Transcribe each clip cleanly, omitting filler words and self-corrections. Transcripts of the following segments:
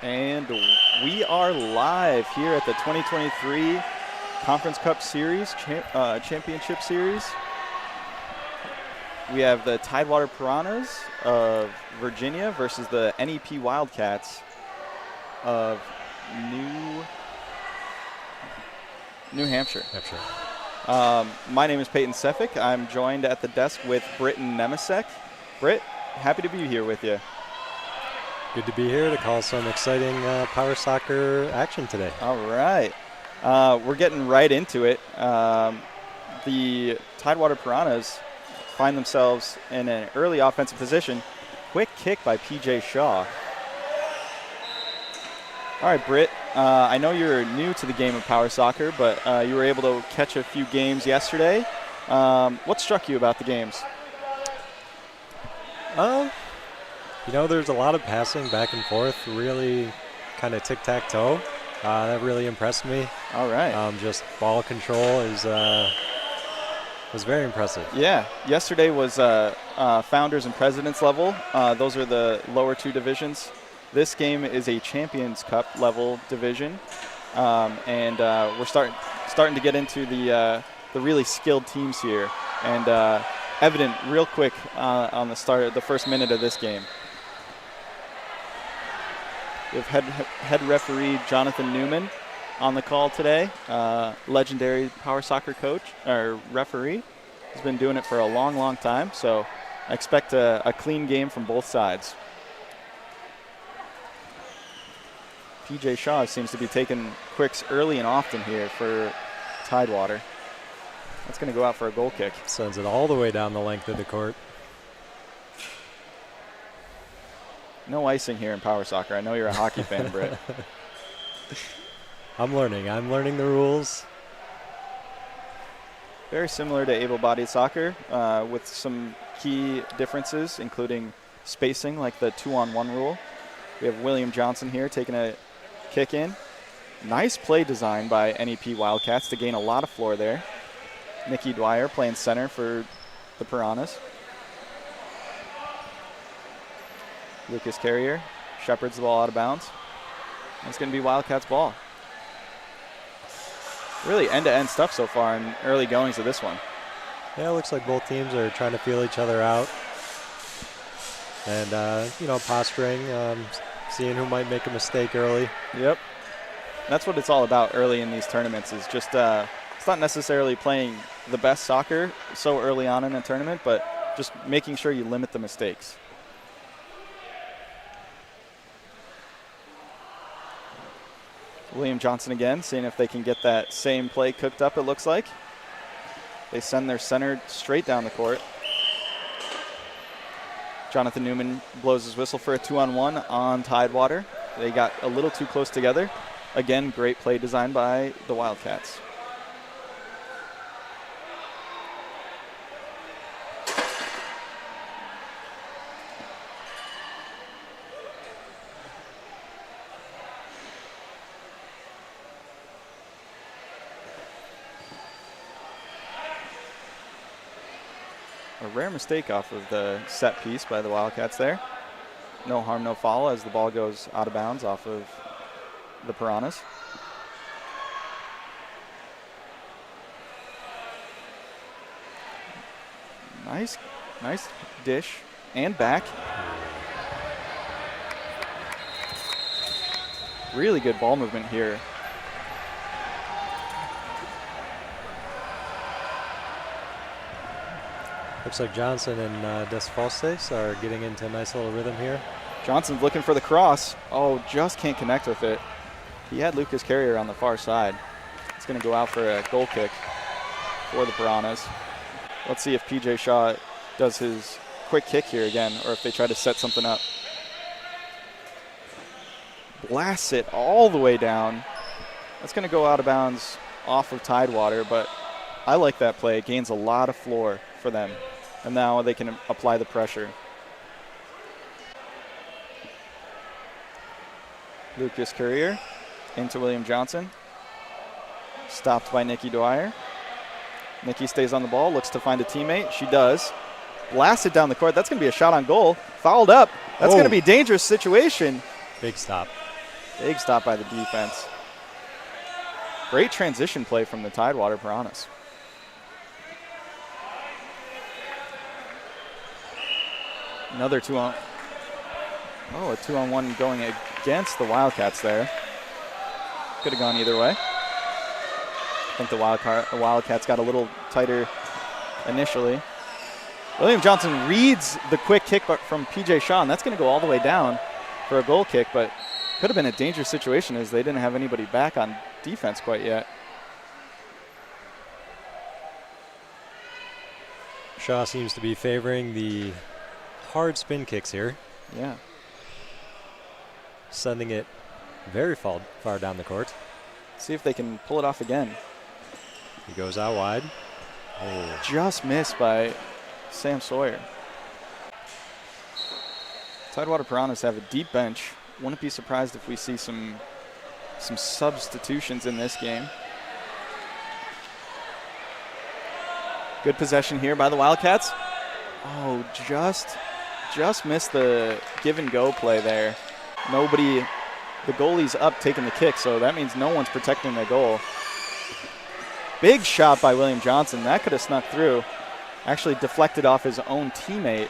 And we are live here at the 2023 Conference Cup Series, Championship Series. We have the Tidewater Piranhas of Virginia versus the NEP Wildcats of New Hampshire. My name is Peyton Sefik. I'm joined at the desk with Britton Nemisek. Britt, happy to be here with you. Good to be here to call some exciting power soccer action today. All right. We're getting right into it. The Tidewater Piranhas find themselves in an early offensive position. Quick kick by PJ Shaw. All right, Britt, I know you're new to the game of power soccer, but you were able to catch a few games yesterday. What struck you about the games? You know, there's a lot of passing back and forth, really kind of tic-tac-toe. That really impressed me. All right. Just ball control was very impressive. Yeah. Yesterday was Founders and Presidents level. Those are the lower two divisions. This game is a Champions Cup level division. And we're starting to get into the really skilled teams here. And evident real quick on the first minute of this game. We have head referee Jonathan Newman on the call today, legendary power soccer coach or referee. He's been doing it for a long, long time, so I expect a clean game from both sides. PJ Shaw seems to be taking quicks early and often here for Tidewater. That's going to go out for a goal kick. Sends it all the way down the length of the court. No icing here in power soccer. I know you're a hockey fan, Britt. I'm learning the rules. Very similar to able-bodied soccer with some key differences, including spacing, like the 2-on-1 rule. We have William Johnson here taking a kick in. Nice play design by NEP Wildcats to gain a lot of floor there. Nikki Dwyer playing center for the Piranhas. Lucas Carrier shepherds the ball out of bounds. It's going to be Wildcats' ball. Really end-to-end stuff so far in early goings of this one. Yeah, it looks like both teams are trying to feel each other out. And, posturing, seeing who might make a mistake early. Yep. That's what it's all about early in these tournaments is just it's not necessarily playing the best soccer so early on in a tournament, but just making sure you limit the mistakes. William Johnson again, seeing if they can get that same play cooked up, it looks like. They send their center straight down the court. Jonathan Newman blows his whistle for a 2-on-1 on Tidewater. They got a little too close together. Again, great play design by the Wildcats. A rare mistake off of the set piece by the Wildcats there. No harm, no foul as the ball goes out of bounds off of the Piranhas. Nice dish and back. Really good ball movement here. Looks like Johnson and Desfalces are getting into a nice little rhythm here. Johnson's looking for the cross. Oh, just can't connect with it. He had Lucas Carrier on the far side. It's going to go out for a goal kick for the Piranhas. Let's see if PJ Shaw does his quick kick here again or if they try to set something up. Blasts it all the way down. That's going to go out of bounds off of Tidewater, but I like that play. It gains a lot of floor for them. And now they can apply the pressure. Lucas Courier into William Johnson. Stopped by Nikki Dwyer. Nikki stays on the ball, looks to find a teammate. She does. Blasted down the court. That's going to be a shot on goal. Fouled up. That's going to be a dangerous situation. Big stop. Big stop by the defense. Great transition play from the Tidewater Piranhas. Another a 2-on-1 going against the Wildcats there. Could have gone either way. I think the Wildcats got a little tighter initially. William Johnson reads the quick kick from PJ Shaw, and that's going to go all the way down for a goal kick, but could have been a dangerous situation as they didn't have anybody back on defense quite yet. Shaw seems to be favoring the hard spin kicks here. Yeah. Sending it very far down the court. See if they can pull it off again. He goes out wide. Oh. Just missed by Sam Sawyer. Tidewater Piranhas have a deep bench. Wouldn't be surprised if we see some substitutions in this game. Good possession here by the Wildcats. Oh, just missed the give and go play there. Nobody, the goalie's up taking the kick, so that means no one's protecting the goal. Big shot by William Johnson. That could have snuck through. Actually deflected off his own teammate.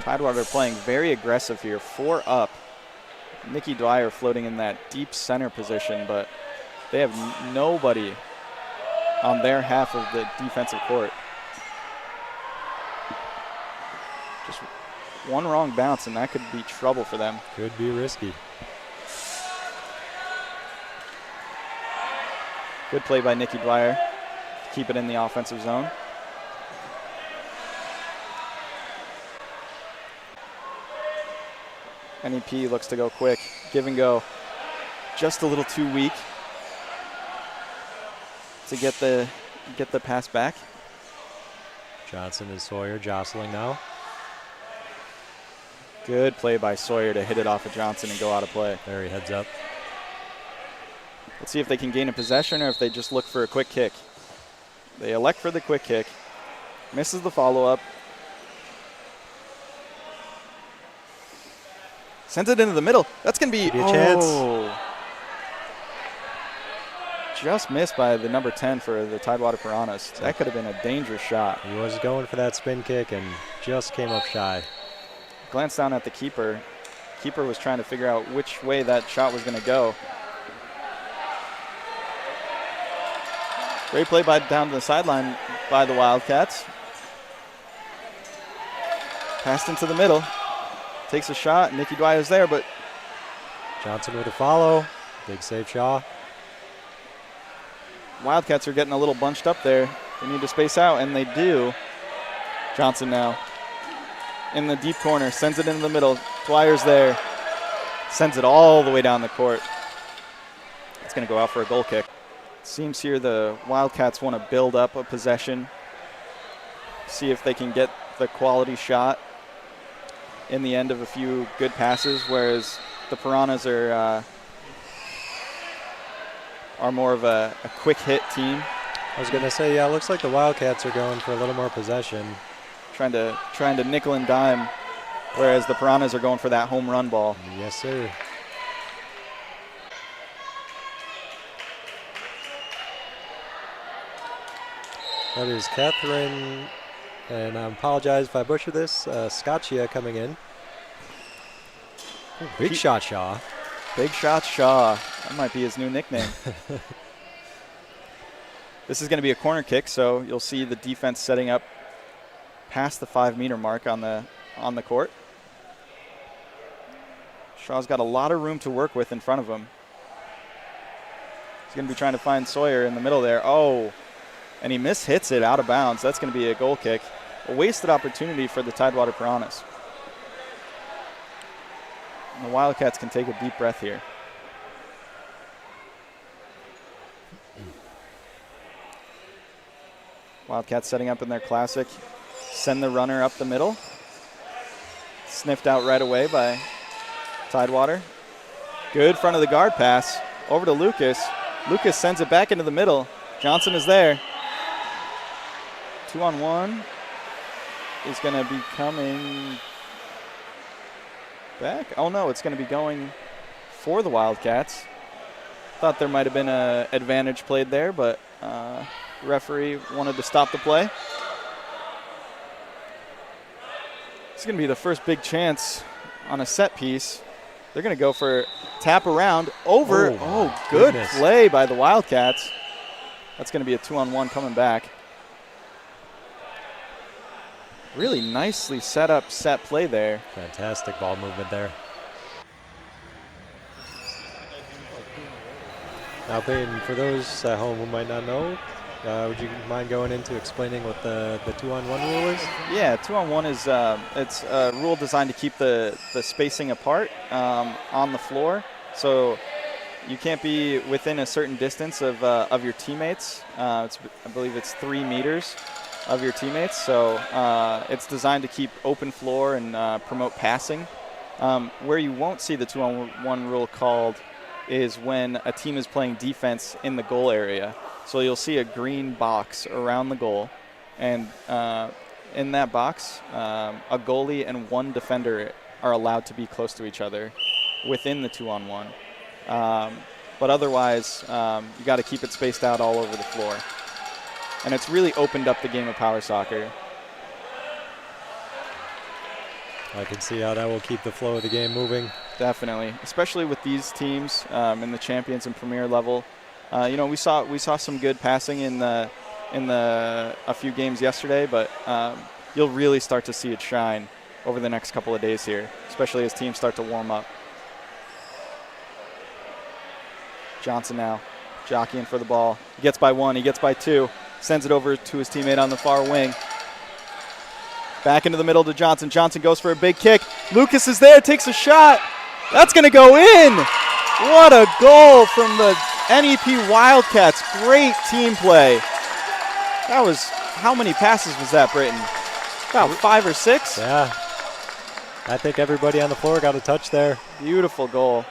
Tidewater playing very aggressive here, 4 up. Nikki Dwyer floating in that deep center position, but they have nobody on their half of the defensive court. Just one wrong bounce, and that could be trouble for them. Could be risky. Good play by Nikki Dwyer to keep it in the offensive zone. NEP looks to go quick. Give and go. Just a little too weak to get the pass back. Johnson and Sawyer jostling now. Good play by Sawyer to hit it off of Johnson and go out of play. There he heads up. Let's see if they can gain a possession or if they just look for a quick kick. They elect for the quick kick. Misses the follow-up. Sends it into the middle. That's going to be a chance. Just missed by the number 10 for the Tidewater Piranhas. That could have been a dangerous shot. He was going for that spin kick and just came up shy. Glanced down at the keeper. Keeper was trying to figure out which way that shot was going to go. Great play down to the sideline by the Wildcats. Passed into the middle. Takes a shot. Nikki Dwyer's there, but Johnson with a follow. Big save, Shaw. Wildcats are getting a little bunched up there. They need to space out, and they do. Johnson now in the deep corner. Sends it into the middle. Dwyer's there. Sends it all the way down the court. It's going to go out for a goal kick. Seems here the Wildcats want to build up a possession. See if they can get the quality shot in the end of a few good passes, whereas the Piranhas are more of a quick hit team. I was going to say, yeah, it looks like the Wildcats are going for a little more possession. Trying to nickel and dime, whereas the Piranhas are going for that home run ball. Yes, sir. That is Catherine, and I apologize if I butcher this, Scotchia coming in. Ooh, big shot, Shaw. Big shot, Shaw. That might be his new nickname. This is going to be a corner kick, so you'll see the defense setting up past the 5-meter mark on the court. Shaw's got a lot of room to work with in front of him. He's going to be trying to find Sawyer in the middle there. Oh, and he mishits it out of bounds. That's going to be a goal kick. A wasted opportunity for the Tidewater Piranhas. And the Wildcats can take a deep breath here. Wildcats setting up in their classic. Send the runner up the middle. Sniffed out right away by Tidewater. Good front of the guard pass. Over to Lucas. Lucas sends it back into the middle. Johnson is there. 2-on-1 is going to be coming back. Oh, no, it's going to be going for the Wildcats. Thought there might have been an advantage played there, but referee wanted to stop the play. It's going to be the first big chance on a set piece. They're going to go for tap around over. Oh, good play by the Wildcats. That's going to be a 2-on-1 coming back. Really nicely set up set play there. Fantastic ball movement there. Now, Peyton, for those at home who might not know, would you mind going into explaining what the 2-on-1 rule is? Yeah, 2-on-1 is it's a rule designed to keep the spacing apart on the floor. So you can't be within a certain distance of your teammates. I believe it's 3 meters of your teammates. So it's designed to keep open floor and promote passing. Where you won't see the 2-on-1 rule called is when a team is playing defense in the goal area. So you'll see a green box around the goal, and in that box, a goalie and one defender are allowed to be close to each other within the 2-on-1. But otherwise, you got to keep it spaced out all over the floor. And it's really opened up the game of power soccer. I can see how that will keep the flow of the game moving. Definitely, especially with these teams in the Champions and Premier level. We saw some good passing in a few games yesterday, but you'll really start to see it shine over the next couple of days here, especially as teams start to warm up. Johnson now jockeying for the ball. He gets by 1, he gets by 2, sends it over to his teammate on the far wing. Back into the middle to Johnson. Johnson goes for a big kick. Lucas is there, takes a shot. That's going to go in. What a goal from the NEP Wildcats. Great team play. That was, how many passes was that, Britton? About 5 or 6? Yeah. I think everybody on the floor got a touch there. Beautiful goal.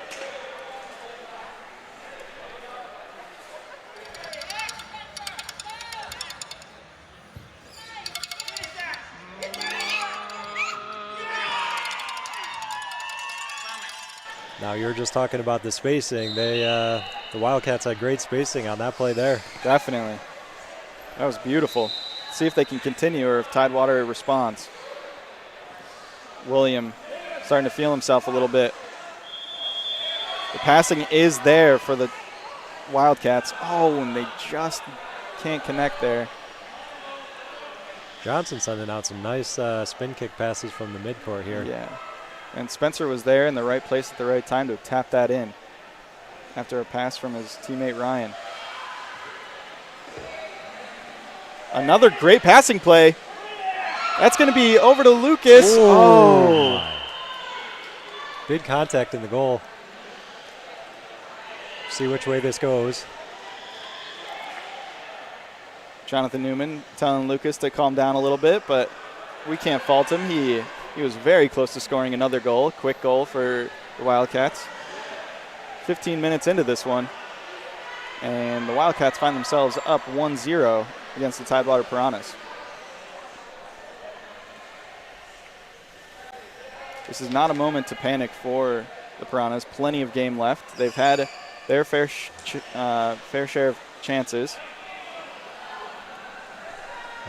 Now, you were just talking about the spacing. The Wildcats had great spacing on that play there. Definitely. That was beautiful. See if they can continue or if Tidewater responds. William starting to feel himself a little bit. The passing is there for the Wildcats. Oh, and they just can't connect there. Johnson sending out some nice spin kick passes from the midcourt here. Yeah. And Spencer was there in the right place at the right time to tap that in after a pass from his teammate Ryan. Another great passing play. That's going to be over to Lucas. Oh. Big contact in the goal. See which way this goes. Jonathan Newman telling Lucas to calm down a little bit, but we can't fault him. He was very close to scoring another goal. Quick goal for the Wildcats. 15 minutes into this one. And the Wildcats find themselves up 1-0 against the Tidewater Piranhas. This is not a moment to panic for the Piranhas. Plenty of game left. They've had their fair share of chances.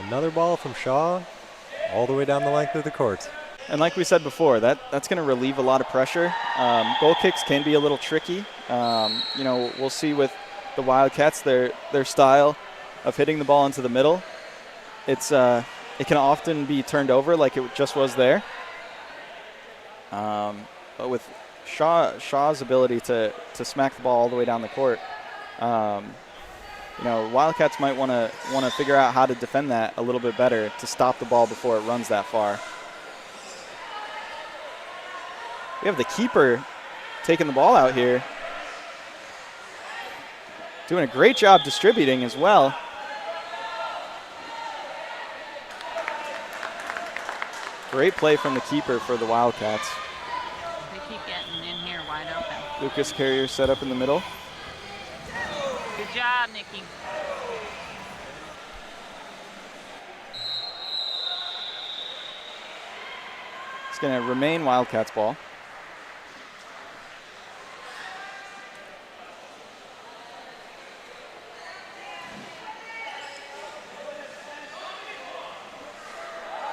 Another ball from Shaw all the way down the length of the court. And like we said before, that's going to relieve a lot of pressure. Goal kicks can be a little tricky. We'll see with the Wildcats their style of hitting the ball into the middle. It can often be turned over like it just was there. But with Shaw's ability to smack the ball all the way down the court, Wildcats might want to figure out how to defend that a little bit better to stop the ball before it runs that far. We have the keeper taking the ball out here. Doing a great job distributing as well. Great play from the keeper for the Wildcats. They keep getting in here wide open. Lucas Carrier set up in the middle. Good job, Nikki. going to remain Wildcats ball.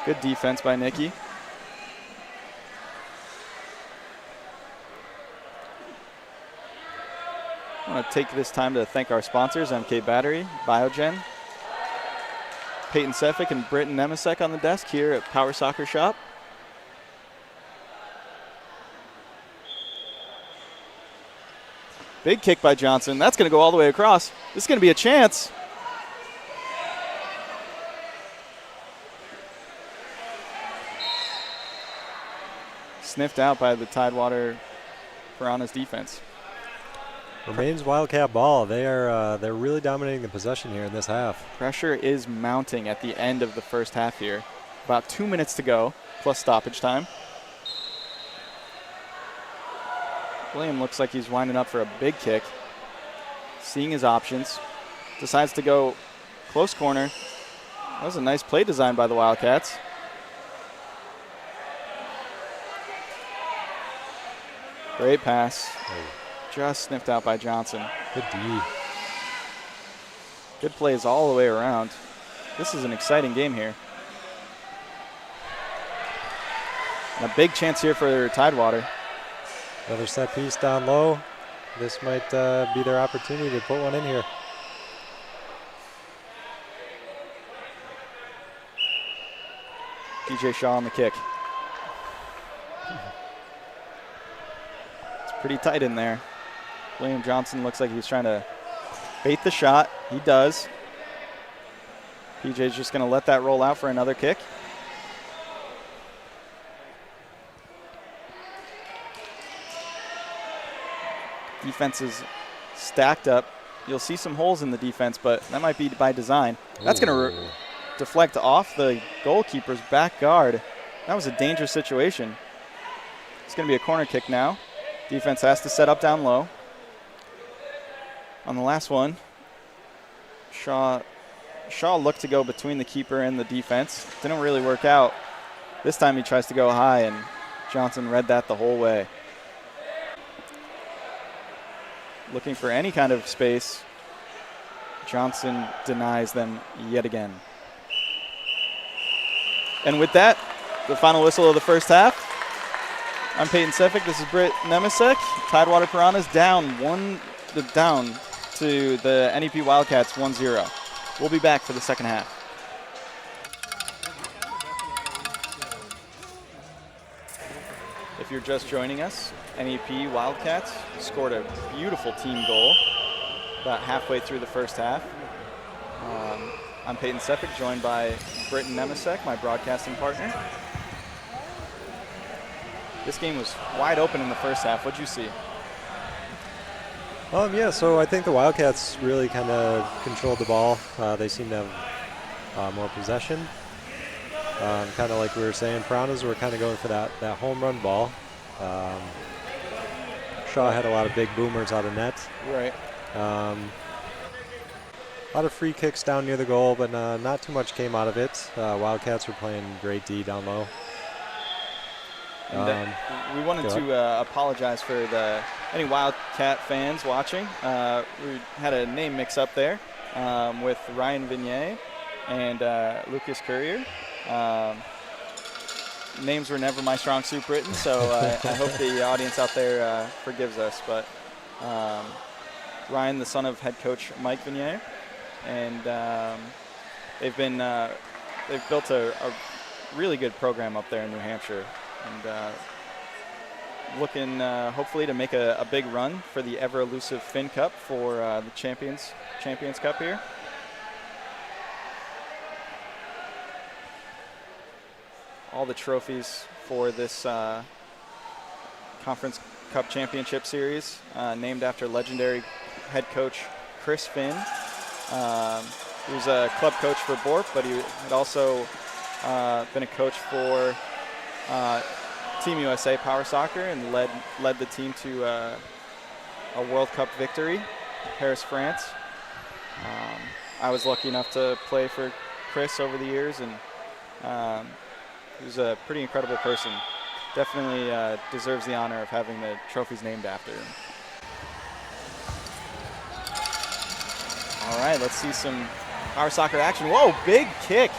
Good defense by Nikki. I want to take this time to thank our sponsors, MK Battery, Biogen, Peyton Sefik, and Britton Nemisek on the desk here at Power Soccer Shop. Big kick by Johnson. That's going to go all the way across. This is going to be a chance. Sniffed out by the Tidewater Piranhas defense. Remains Wildcat ball. They're really dominating the possession here in this half. Pressure is mounting at the end of the first half here. About 2 minutes to go, plus stoppage time. William looks like he's winding up for a big kick. Seeing his options. Decides to go close corner. That was a nice play design by the Wildcats. Great pass. Just sniffed out by Johnson. Good D. Good plays all the way around. This is an exciting game here. And a big chance here for Tidewater. Another set piece down low. This might be their opportunity to put one in here. DJ Shaw on the kick. It's pretty tight in there. William Johnson looks like he's trying to bait the shot. He does. PJ's just going to let that roll out for another kick. Defense is stacked up. You'll see some holes in the defense, but that might be by design. That's going to deflect off the goalkeeper's back guard. That was a dangerous situation. It's going to be a corner kick now. Defense has to set up down low. On the last one, Shaw looked to go between the keeper and the defense. Didn't really work out. This time he tries to go high, and Johnson read that the whole way. Looking for any kind of space. Johnson denies them yet again. And with that, the final whistle of the first half. I'm Peyton Sefik. This is Britt Nemisek. Tidewater Piranhas down to the NEP Wildcats 1-0. We'll be back for the second half. If you're just joining us, NEP Wildcats scored a beautiful team goal about halfway through the first half. I'm Peyton Sefik, joined by Britton Nemisek, my broadcasting partner. This game was wide open in the first half. What'd you see? Yeah, so I think the Wildcats really kind of controlled the ball. They seem to have more possession. Kind of like we were saying, Piranhas were kind of going for that home run ball. Shaw had a lot of big boomers out of net. Right. A lot of free kicks down near the goal, but not too much came out of it. Wildcats were playing great D down low. And we wanted to apologize for any Wildcat fans watching. We had a name mix-up there with Ryan Vignier and Lucas Courier. Names were never my strong suit, Britain, so I hope the audience out there forgives us. But Ryan, the son of head coach Mike Vignier, and they've built a really good program up there in New Hampshire. And looking hopefully to make a big run for the ever-elusive Finn Cup for the Champions Cup here. All the trophies for this Conference Cup Championship Series named after legendary head coach Chris Finn. He was a club coach for Borp, but he had also been a coach for Team USA Power Soccer and led the team to a World Cup victory, Paris, France. I was lucky enough to play for Chris over the years, and he was a pretty incredible person. definitely deserves the honor of having the trophies named after him. All right, let's see some power soccer action. Whoa, big kick.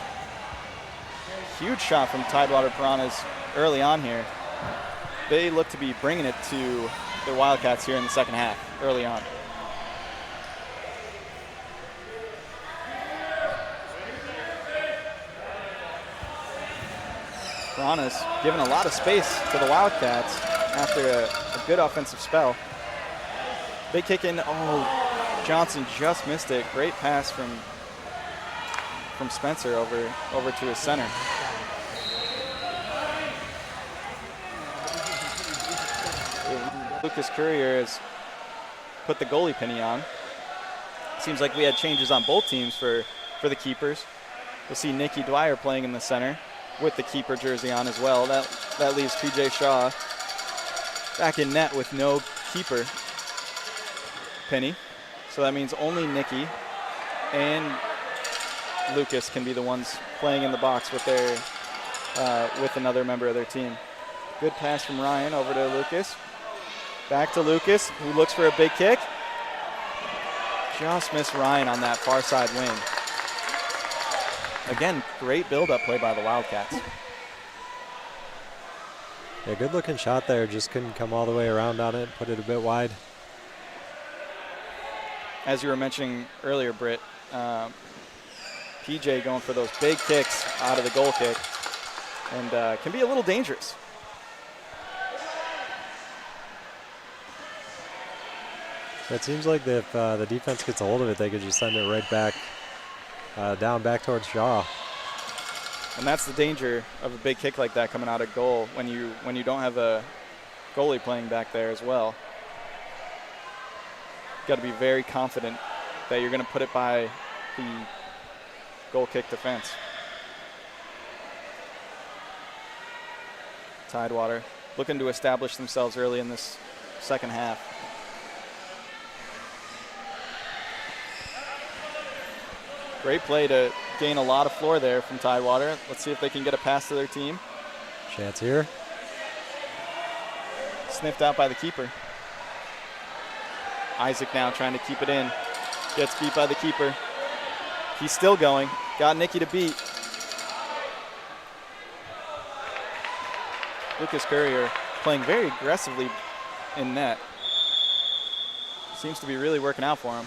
Huge shot from Tidewater Piranhas early on here. They look to be bringing it to the Wildcats here in the second half, early on. Piranhas giving a lot of space to the Wildcats after a good offensive spell. Big kick in. Oh, Johnson just missed it. Great pass from Spencer over to his center. Lucas Courier has put the goalie penny on. Seems like we had changes on both teams for the keepers. We'll see Nikki Dwyer playing in the center with the keeper jersey on as well. That leaves PJ Shaw back in net with no keeper penny. So that means only Nikki and Lucas can be the ones playing in the box with their with another member of their team. Good pass from Ryan over to Lucas. Back to Lucas, who looks for a big kick. Just missed Ryan on that far side wing. Again, great build-up play by the Wildcats. Yeah, good looking shot there. Just couldn't come all the way around on it. Put it a bit wide. As you were mentioning earlier, Britt, PJ going for those big kicks out of the goal kick and can be a little dangerous. It seems like if the defense gets a hold of it, they could just send it right back down back towards Shaw. And that's the danger of a big kick like that coming out of goal when you don't have a goalie playing back there as well. Got to be very confident that you're going to put it by the goal kick defense. Tidewater looking to establish themselves early in this second half. Great play to gain a lot of floor there from Tidewater. Let's see if they can get a pass to their team. Chance here. Sniffed out by the keeper. Isaac now trying to keep it in. Gets beat by the keeper. He's still going. Got Nicky to beat. Lucas Courier playing very aggressively in net. Seems to be really working out for him.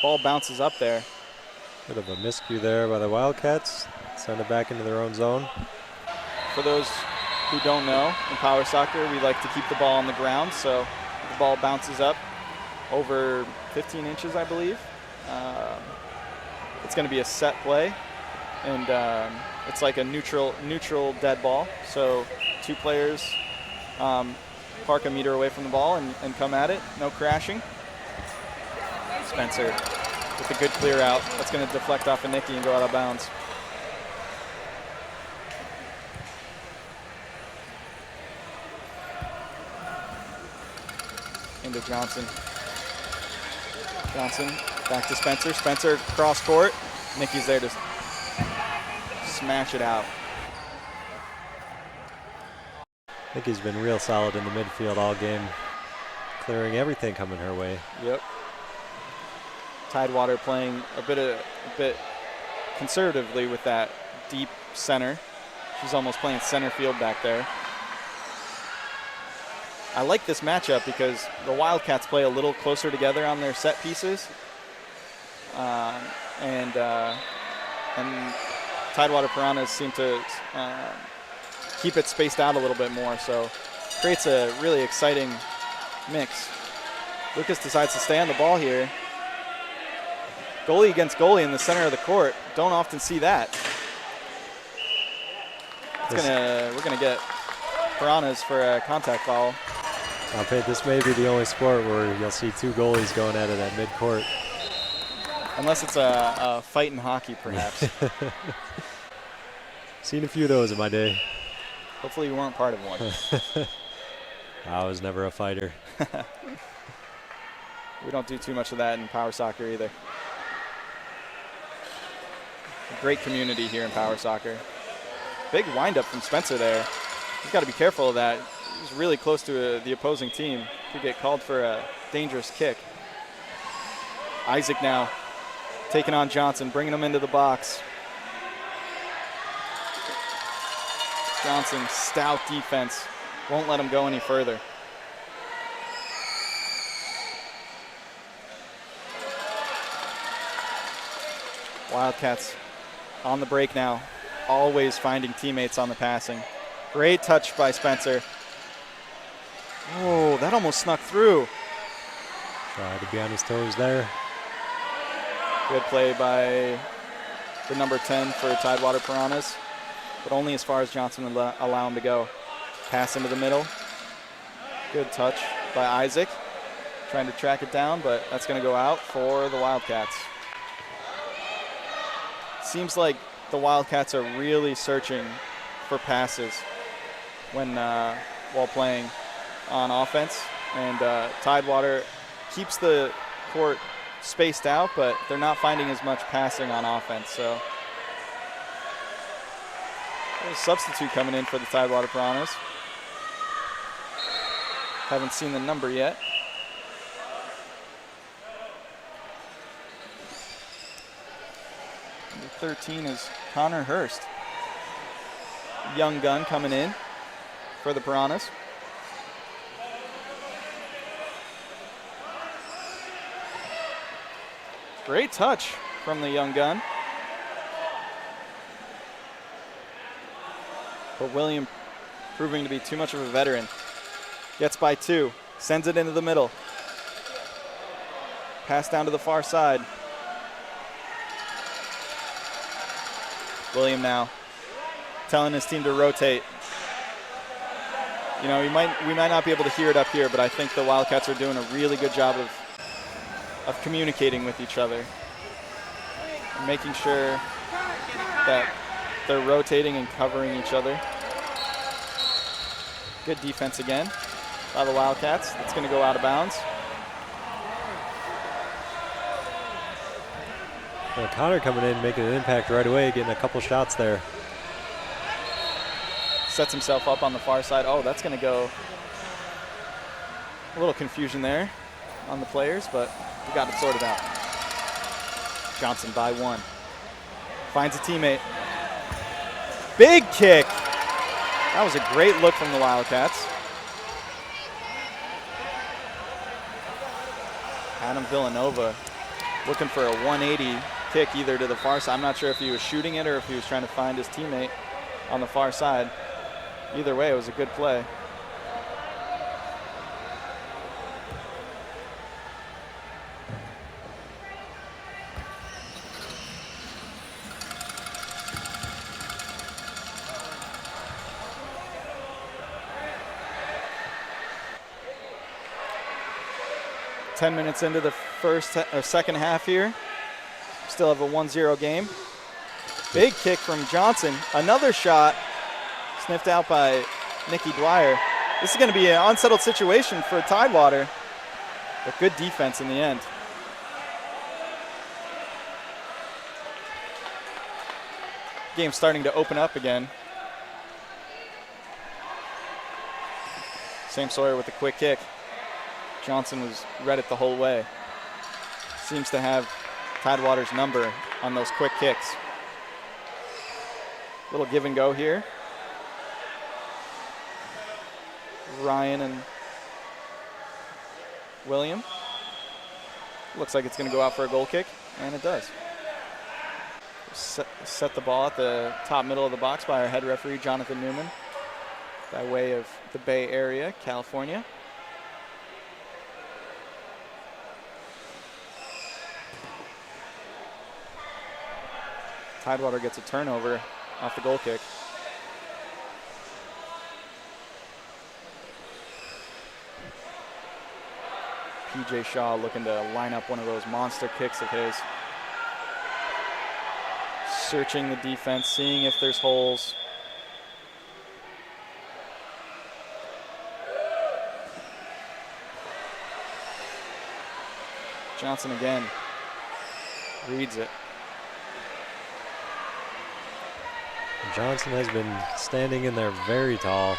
Ball bounces up there. Bit of a miscue there by the Wildcats. Send it back into their own zone. For those who don't know, in power soccer, we like to keep the ball on the ground, so the ball bounces up over 15 inches, I believe. It's going to be a set play, and it's like a neutral dead ball. So two players park a meter away from the ball and come at it, no crashing. Spencer with a good clear out. That's going to deflect off of Nicky and go out of bounds. Into Johnson. Johnson back to Spencer. Spencer cross court. Nicky's there to smash it out. Nicky's been real solid in the midfield all game, clearing everything coming her way. Yep. Tidewater playing a bit conservatively with that deep center. She's almost playing center field back there. I like this matchup because the Wildcats play a little closer together on their set pieces, and Tidewater Piranhas seem to keep it spaced out a little bit more, so creates a really exciting mix. Lucas decides to stay on the ball here. Goalie against goalie in the center of the court. Don't often see that. We're gonna get Piranhas for a contact foul. This may be the only sport where you'll see two goalies going at it at midcourt. Unless it's a fight in hockey, perhaps. Seen a few of those in my day. Hopefully you weren't part of one. I was never a fighter. We don't do too much of that in power soccer either. Great community here in power soccer. Big windup from Spencer there. He's got to be careful of that. He's really close to the opposing team. Could get called for a dangerous kick. Isaac now taking on Johnson, bringing him into the box. Johnson, stout defense. Won't let him go any further. Wildcats on the break now, always finding teammates on the passing. Great touch by Spencer. Oh, that almost snuck through. Tried to be on his toes there. Good play by the number 10 for Tidewater Piranhas, but only as far as Johnson would allow him to go. Pass into the middle. Good touch by Isaac. Trying to track it down, but that's going to go out for the Wildcats. Seems like the Wildcats are really searching for passes when while playing on offense, and Tidewater keeps the court spaced out, but they're not finding as much passing on offense. So there's a substitute coming in for the Tidewater Piranhas. Haven't seen the number yet. Number 13 is Connor Hurst. Young gun coming in for the Piranhas. Great touch from the young gun. But William proving to be too much of a veteran. Gets by 2, sends it into the middle. Pass down to the far side. William now telling his team to rotate. You know, we might not be able to hear it up here, but I think the Wildcats are doing a really good job of communicating with each other, making sure that they're rotating and covering each other. Good defense again by the Wildcats. That's going to go out of bounds. Well, Connor coming in, making an impact right away, getting a couple shots there. Sets himself up on the far side. Oh, that's going to go. A little confusion there on the players, but we got it sorted out. Johnson by 1. Finds a teammate. Big kick. That was a great look from the Wildcats. Adam Villanova looking for a 180 kick either to the far side. I'm not sure if he was shooting it or if he was trying to find his teammate on the far side. Either way, it was a good play. Ten minutes into the second half here. Still have a 1-0 game. Big kick from Johnson. Another shot sniffed out by Nicky Dwyer. This is going to be an unsettled situation for Tidewater, but good defense in the end. Game's starting to open up again. Sam Sawyer with a quick kick. Johnson was read it the whole way. Seems to have Tidewater's number on those quick kicks. Little give and go here. Ryan and William. Looks like it's going to go out for a goal kick, and it does. Set the ball at the top middle of the box by our head referee, Jonathan Newman, by way of the Bay Area, California. Tidewater gets a turnover off the goal kick. PJ Shaw looking to line up one of those monster kicks of his. Searching the defense, seeing if there's holes. Johnson again reads it. Johnson has been standing in there very tall.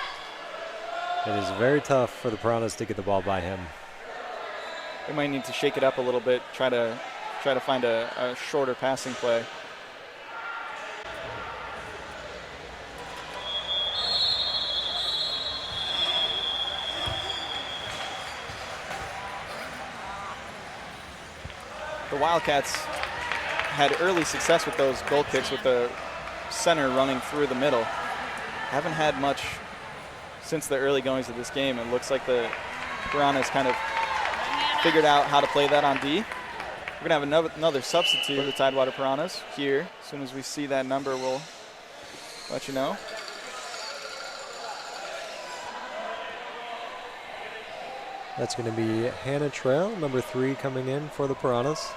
It is very tough for the Piranhas to get the ball by him. They might need to shake it up a little bit, try to find a shorter passing play. The Wildcats had early success with those goal kicks with the center running through the middle. Haven't had much since the early goings of this game. It looks like the Piranhas kind of figured out how to play that on D. We're going to have another substitute for the Tidewater Piranhas here. As soon as we see that number, we'll let you know. That's going to be Hannah Trail, number 3, coming in for the Piranhas.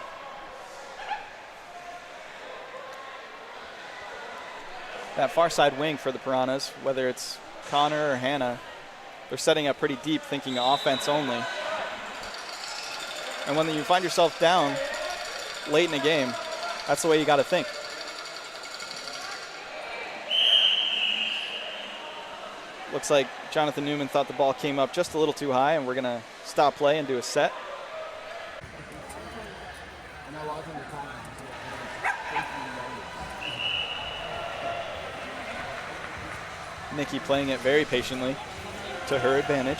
That far side wing for the Piranhas, whether it's Connor or Hannah, they're setting up pretty deep, thinking offense only. And when you find yourself down late in a game, that's the way you got to think. Looks like Jonathan Newman thought the ball came up just a little too high, and we're going to stop play and do a set. Nikki playing it very patiently to her advantage.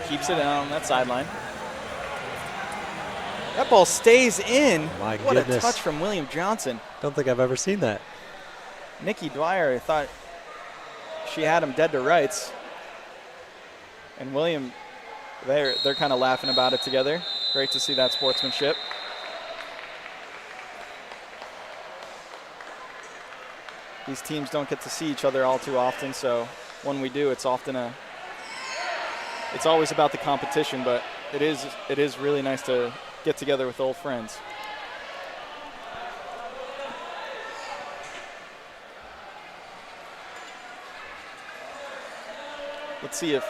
Keeps it on that sideline. That ball stays in. My what goodness. A touch from William Johnson. Don't think I've ever seen that. Nikki Dwyer thought she had him dead to rights. And William, they're kind of laughing about it together. Great to see that sportsmanship. These teams don't get to see each other all too often, so when we do, it's always about the competition, but it is really nice to get together with old friends. Let's see if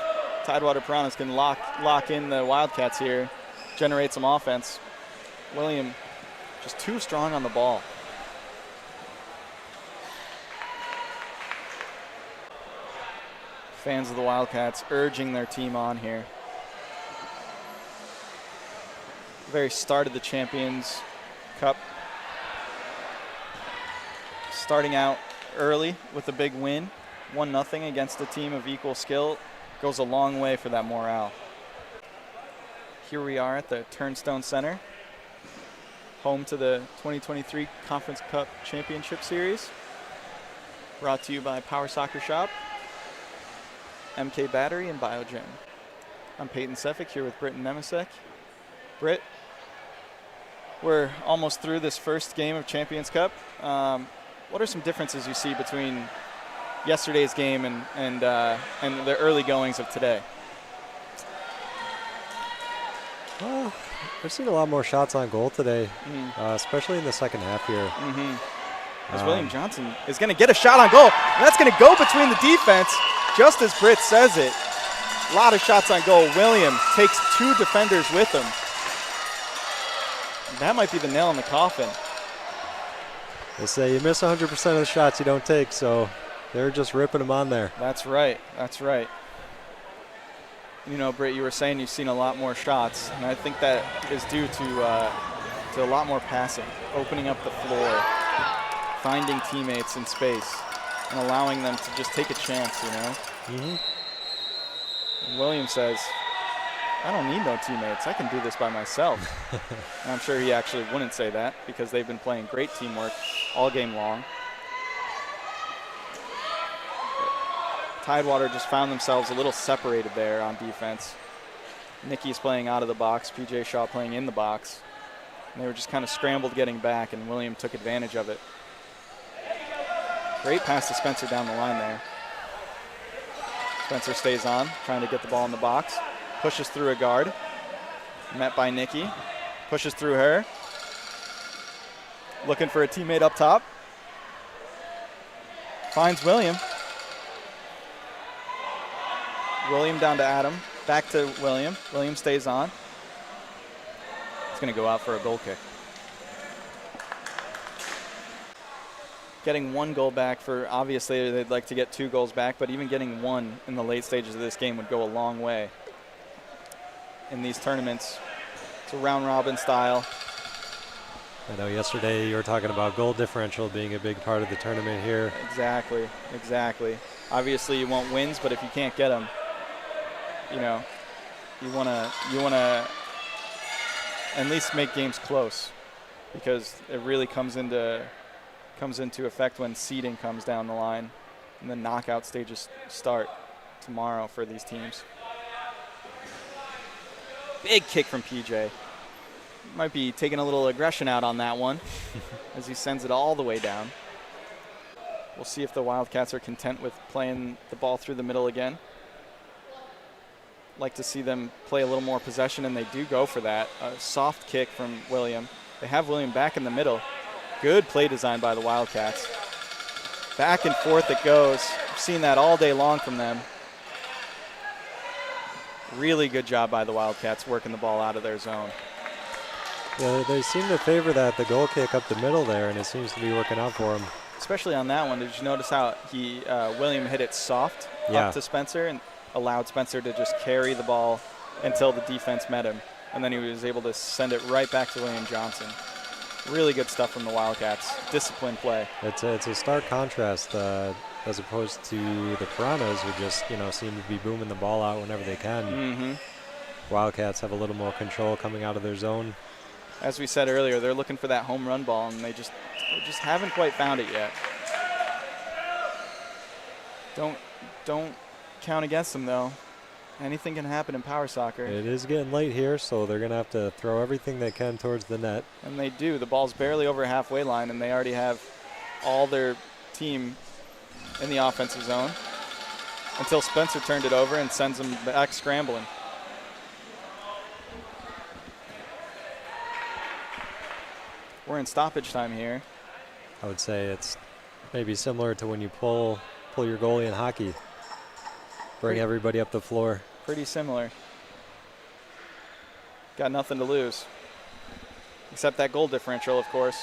Tidewater Piranhas can lock in the Wildcats here, generate some offense. William just too strong on the ball. Fans of the Wildcats urging their team on here. Very start of the Champions Cup. Starting out early with a big win, 1-0 against a team of equal skill, goes a long way for that morale. Here we are at the Turnstone Center, home to the 2023 Conference Cup Championship Series. Brought to you by Power Soccer Shop, MK Battery, and Biogen. I'm Peyton Sefik here with Britt and Nemisek. Britt, we're almost through this first game of Champions Cup. What are some differences you see between yesterday's game and the early goings of today? Well, I've seen a lot more shots on goal today, especially in the second half here. As William Johnson is going to get a shot on goal. And that's going to go between the defense, just as Britt says it. A lot of shots on goal. William takes 2 defenders with him. That might be the nail in the coffin. They say you miss 100% of the shots you don't take, so they're just ripping them on there. That's right. That's right. You know, Britt, you were saying you've seen a lot more shots, and I think that is due to a lot more passing, opening up the floor, finding teammates in space, and allowing them to just take a chance, you know? And William says, I don't need no teammates. I can do this by myself. And I'm sure he actually wouldn't say that because they've been playing great teamwork all game long. Tidewater just found themselves a little separated there on defense. Nikki's playing out of the box, PJ Shaw playing in the box. And they were just kind of scrambled getting back, and William took advantage of it. Great pass to Spencer down the line there. Spencer stays on, trying to get the ball in the box. Pushes through a guard. Met by Nikki. Pushes through her. Looking for a teammate up top. Finds William. William down to Adam. Back to William. William stays on. It's going to go out for a goal kick. getting 1 goal back for, obviously they'd like to get 2 goals back, but even getting 1 in the late stages of this game would go a long way in these tournaments. It's a round robin style. I know yesterday you were talking about goal differential being a big part of the tournament here. Exactly, exactly. Obviously you want wins, but if you can't get them, you know, you wanna at least make games close, because it really comes into effect when seeding comes down the line and the knockout stages start tomorrow for these teams. Big kick from PJ. Might be taking a little aggression out on that one as he sends it all the way down. We'll see if the Wildcats are content with playing the ball through the middle again. Like to see them play a little more possession, and they do go for that. A soft kick from William. They have William back in the middle. Good play design by the Wildcats. Back and forth it goes. I've seen that all day long from them. Really good job by the Wildcats working the ball out of their zone. Yeah, they seem to favor the goal kick up the middle there, and it seems to be working out for them. Especially on that one. Did you notice how William hit it soft up to Spencer and allowed Spencer to just carry the ball until the defense met him, and then he was able to send it right back to William Johnson. Really good stuff from the Wildcats. Disciplined play. It's a stark contrast as opposed to the Piranhas, who just seem to be booming the ball out whenever they can. Mm-hmm. Wildcats have a little more control coming out of their zone. As we said earlier, they're looking for that home run ball, and they just haven't quite found it yet. Don't count against them, though. Anything can happen in power soccer. It is getting late here, so they're going to have to throw everything they can towards the net. And they do. The ball's barely over halfway line, and they already have all their team in the offensive zone until Spencer turned it over and sends them back scrambling. We're in stoppage time here. I would say it's maybe similar to when you pull your goalie in hockey. Bring everybody up the floor. Pretty similar. Got nothing to lose. Except that goal differential, of course.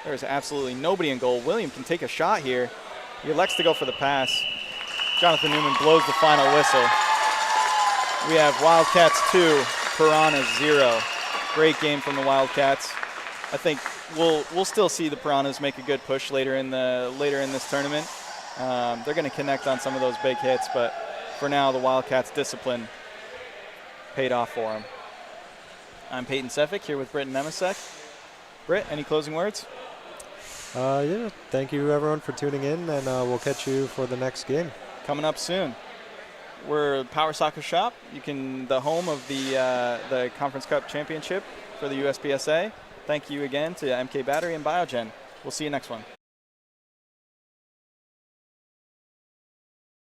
There's absolutely nobody in goal. William can take a shot here. He elects to go for the pass. Jonathan Newman blows the final whistle. We have Wildcats 2, Piranhas 0. Great game from the Wildcats. I think we'll still see the Piranhas make a good push later in this tournament. They're going to connect on some of those big hits, but for now, the Wildcats' discipline paid off for them. I'm Peyton Sefik here with Britt and Nemisek. Britt, any closing words? Yeah, thank you everyone for tuning in, and we'll catch you for the next game. Coming up soon. We're Power Soccer Shop. The home of the Conference Cup Championship for the USPSA. Thank you again to MK Battery and Biogen. We'll see you next one.